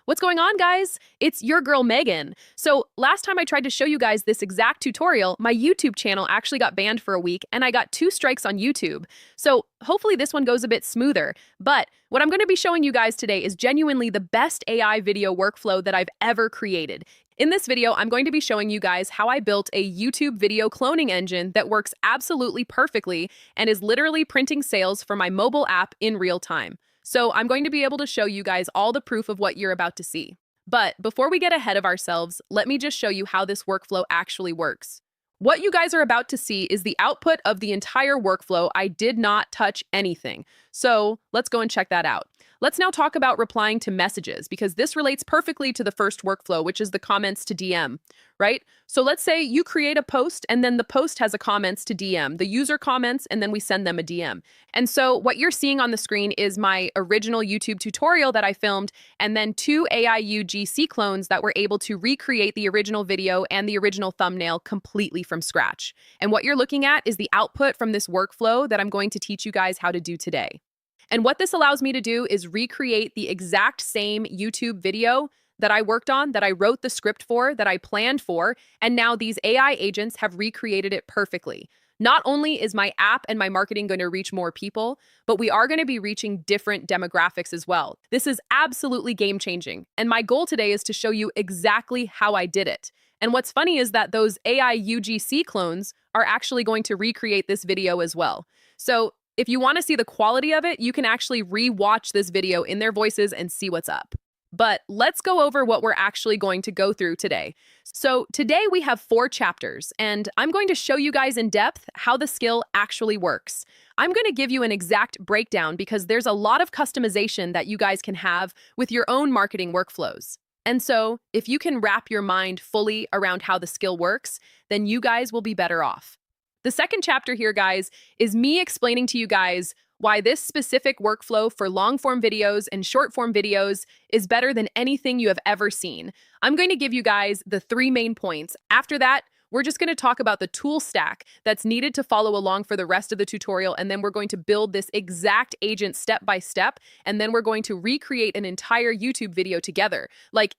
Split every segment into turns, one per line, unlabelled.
What's going on, guys? It's your girl, Megan. So last time I tried to show you guys this exact tutorial, my YouTube channel actually got banned for a week and I got 2 strikes on YouTube. So hopefully this one goes a bit smoother. But what I'm going to be showing you guys today is genuinely the best AI video workflow that I've ever created. In this video, I'm going to be showing you guys how I built a YouTube video cloning engine that works absolutely perfectly and is literally printing sales for my mobile app in real time. So I'm going to be able to show you guys all the proof of what you're about to see. But before we get ahead of ourselves, let me just show you how this workflow actually works. What you guys are about to see is the output of the entire workflow. I did not touch anything. So let's go and check that out. Let's now talk about replying to messages, because this relates perfectly to the first workflow, which is the comments to DM, right? So let's say you create a post and then the post has a comments to DM. The user comments and then we send them a DM. And so what you're seeing on the screen is my original YouTube tutorial that I filmed, and then 2 AI UGC clones that were able to recreate the original video and the original thumbnail completely from scratch. And what you're looking at is the output from this workflow that I'm going to teach you guys how to do today. And what this allows me to do is recreate the exact same YouTube video that I worked on, that I wrote the script for, that I planned for, and now these AI agents have recreated it perfectly. Not only is my app and my marketing going to reach more people, but we are going to be reaching different demographics as well. This is absolutely game-changing, and my goal today is to show you exactly how I did it. And what's funny is that those AI UGC clones are actually going to recreate this video as well. So if you want to see the quality of it, you can actually re-watch this video in their voices and see what's up. But let's go over what we're actually going to go through today. So today we have 4 chapters, and I'm going to show you guys in depth how the skill actually works. I'm going to give you an exact breakdown because there's a lot of customization that you guys can have with your own marketing workflows. And so if you can wrap your mind fully around how the skill works, then you guys will be better off. The second chapter here, guys, is me explaining to you guys why this specific workflow for long-form videos and short-form videos is better than anything you have ever seen. I'm going to give you guys the 3 main points. After that, we're just going to talk about the tool stack that's needed to follow along for the rest of the tutorial, and then we're going to build this exact agent step by step, and then we're going to recreate an entire YouTube video together.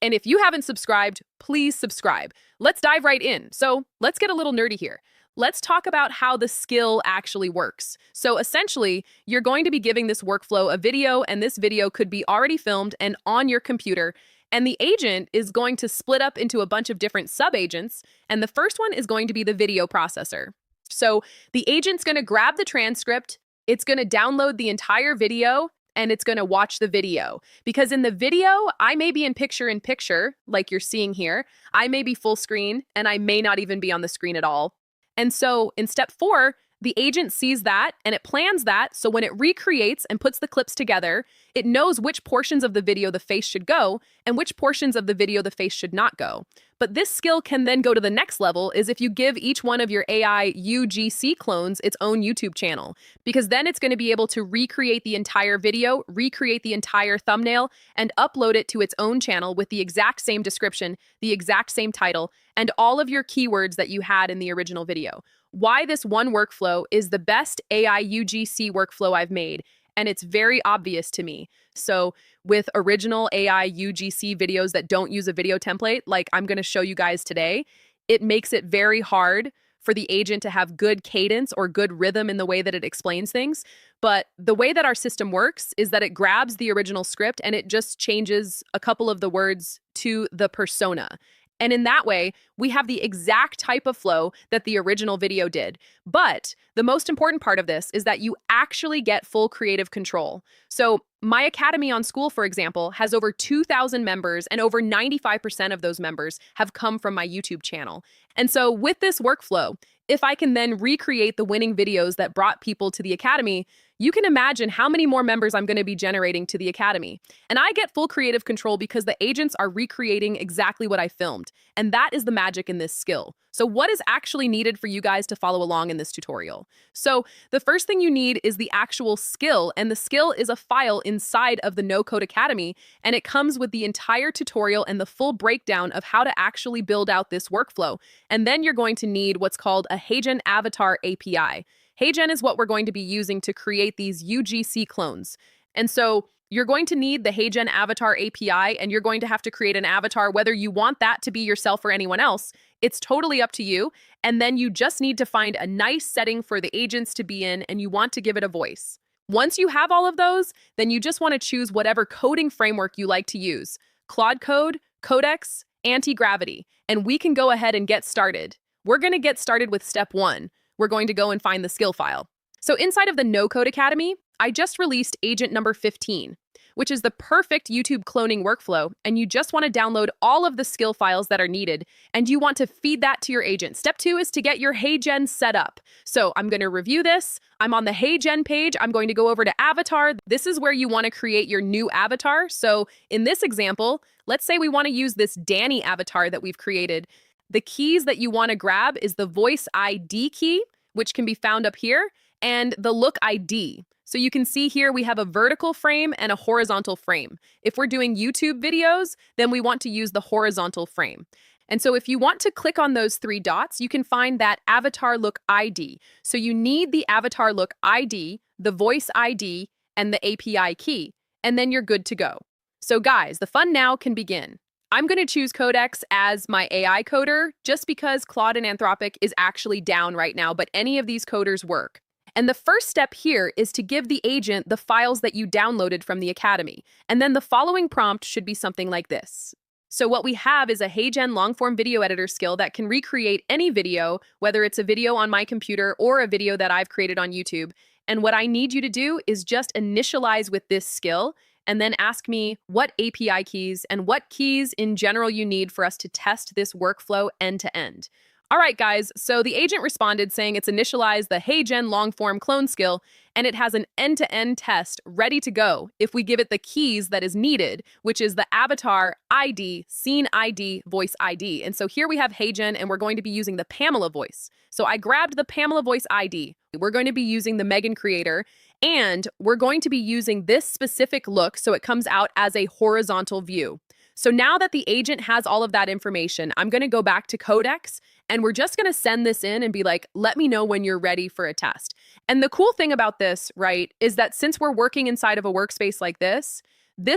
And if you haven't subscribed, please subscribe. Let's dive right in. So let's get a little nerdy here. Let's talk about how the skill actually works. So essentially, you're going to be giving this workflow a video, and this video could be already filmed and on your computer. And the agent is going to split up into a bunch of different sub-agents, and the first one is going to be the video processor. So the agent's going to grab the transcript, it's going to download the entire video, and it's going to watch the video. Because in the video, I may be in picture, like you're seeing here. I may be full screen, and I may not even be on the screen at all. And so in step 4, the agent sees that and it plans that. So when it recreates and puts the clips together, it knows which portions of the video the face should go and which portions of the video the face should not go. But this skill can then go to the next level is if you give each one of your AI UGC clones its own YouTube channel, because then it's going to be able to recreate the entire video, recreate the entire thumbnail, and upload it to its own channel with the exact same description, the exact same title, and all of your keywords that you had in the original video. Why this one workflow is the best AI UGC workflow I've made, and it's very obvious to me. So with original AI UGC videos that don't use a video template, like I'm going to show you guys today, it makes it very hard for the agent to have good cadence or good rhythm in the way that it explains things. But the way that our system works is that it grabs the original script and it just changes a couple of the words to the persona. And in that way, we have the exact type of flow that the original video did. But the most important part of this is that you actually get full creative control. So my Academy on School, for example, has over 2,000 members, and over 95% of those members have come from my YouTube channel. And so with this workflow, if I can then recreate the winning videos that brought people to the Academy, you can imagine how many more members I'm going to be generating to the Academy. And I get full creative control because the agents are recreating exactly what I filmed. And that is the magic in this skill. So what is actually needed for you guys to follow along in this tutorial? So the first thing you need is the actual skill, and the skill is a file inside of the No Code Academy, and it comes with the entire tutorial and the full breakdown of how to actually build out this workflow. And then you're going to need what's called a HeyGen avatar API. HeyGen is what we're going to be using to create these UGC clones. And so You're going to need the HeyGen avatar API, and you're going to have to create an avatar, whether you want that to be yourself or anyone else. It's totally up to you. And then you just need to find a nice setting for the agents to be in, and you want to give it a voice. Once you have all of those, then you just want to choose whatever coding framework you like to use. Claude Code, Codex, anti-gravity, and we can go ahead and get started. We're going to get started with step 1. We're going to go and find the skill file. So inside of the No Code Academy, I just released agent number 15, which is the perfect YouTube cloning workflow, and you just want to download all of the skill files that are needed, and you want to feed that to your agent. Step 2 is to get your HeyGen set up. So I'm going to review this. I'm on the HeyGen page. I'm going to go over to Avatar. This is where you want to create your new avatar. So in this example, let's say we want to use this Danny avatar that we've created. The keys that you want to grab is the voice ID key, which can be found up here, and the look ID. So you can see here we have a vertical frame and a horizontal frame. If we're doing YouTube videos, then we want to use the horizontal frame. And so if you want to click on those 3 dots, you can find that avatar look ID. So you need the avatar look ID, the voice ID, and the API key, and then you're good to go. So guys, the fun now can begin. I'm going to choose Codex as my AI coder just because Claude and Anthropic is actually down right now, but any of these coders work. And the first step here is to give the agent the files that you downloaded from the Academy. And then the following prompt should be something like this. So what we have is a HeyGen long-form video editor skill that can recreate any video, whether it's a video on my computer or a video that I've created on YouTube. And what I need you to do is just initialize with this skill and then ask me what API keys and what keys in general you need for us to test this workflow end to end. All right, guys, so the agent responded saying it's initialized the HeyGen long-form clone skill, and it has an end-to-end test ready to go if we give it the keys that is needed, which is the avatar ID, scene ID, voice ID. And so here we have HeyGen, and we're going to be using the Pamela voice. So I grabbed the Pamela voice ID. We're going to be using the Megan creator, and we're going to be using this specific look so it comes out as a horizontal view. So now that the agent has all of that information, I'm going to go back to Codex, and we're just going to send this in and be like, let me know when you're ready for a test. And the cool thing about this, right, is that since we're working inside of a workspace like this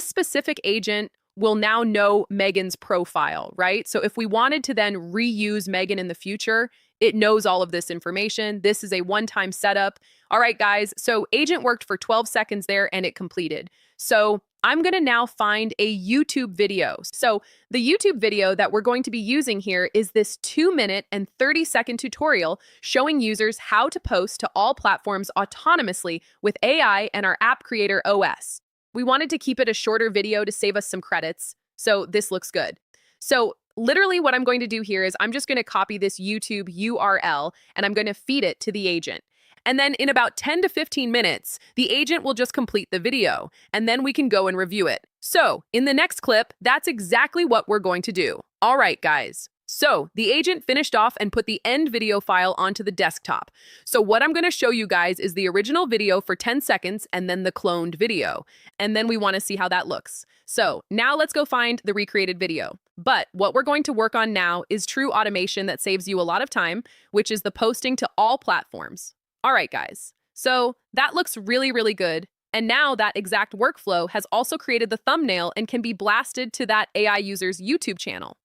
specific agent will now know Megan's profile, right? So if we wanted to then reuse Megan in the future, it knows all of this information. This is a one-time setup. All right, guys, so agent worked for 12 seconds there and it completed. So I'm going to now find a YouTube video. So the YouTube video that we're going to be using here is this 2-minute and 30-second tutorial showing users how to post to all platforms autonomously with AI and our app creator OS. We wanted to keep it a shorter video to save us some credits, so this looks good. So literally what I'm going to do here is I'm just going to copy this YouTube URL and I'm going to feed it to the agent. And then in about 10 to 15 minutes, the agent will just complete the video, and then we can go and review it. So in the next clip, that's exactly what we're going to do. All right, guys. So the agent finished off and put the end video file onto the desktop. So what I'm going to show you guys is the original video for 10 seconds and then the cloned video. And then we want to see how that looks. So now let's go find the recreated video. But what we're going to work on now is true automation that saves you a lot of time, which is the posting to all platforms. All right, guys. So that looks really, really good. And now that exact workflow has also created the thumbnail and can be blasted to that AI user's YouTube channel.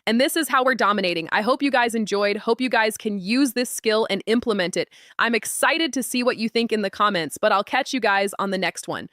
And this is how we're dominating. I hope you guys enjoyed. Hope you guys can use this skill and implement it. I'm excited to see what you think in the comments, but I'll catch you guys on the next one.